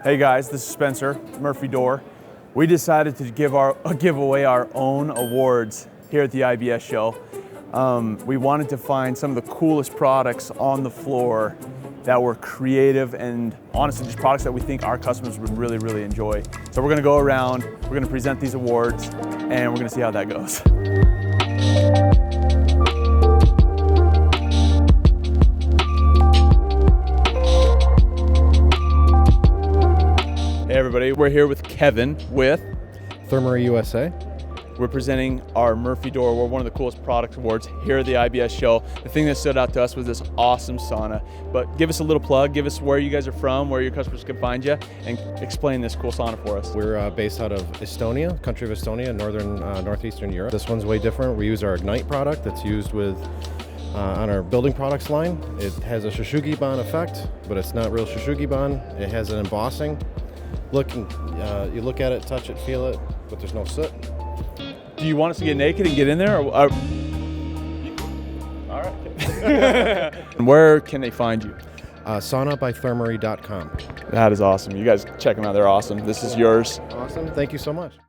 Hey guys, this is Spencer, Murphy Door. We decided to give away our own awards here at the IBS show. We wanted to find some of the coolest products on the floor that were creative and honestly just products that we think our customers would really, really enjoy. So we're gonna go around, we're gonna present these awards, and we're gonna see how that goes. Hey everybody, we're here with Kevin with Thermery USA. We're presenting our Murphy Door Award, one of the coolest product awards here at the IBS show. The thing that stood out to us was this awesome sauna. But give us a little plug, give us where you guys are from, where your customers can find you, and explain this cool sauna for us. We're based out of Estonia, country of Estonia, northeastern Europe. This one's way different. We use our Ignite product that's used with on our building products line. It has a Shushugiban effect, but it's not real Shushugiban. It has an embossing. You look at it, touch it, feel it, but there's no soot. Do you want us to get naked and get in there? All right. Where can they find you? Saunabythermery.com. That is awesome. You guys check them out. They're awesome. This is yours. Awesome. Thank you so much.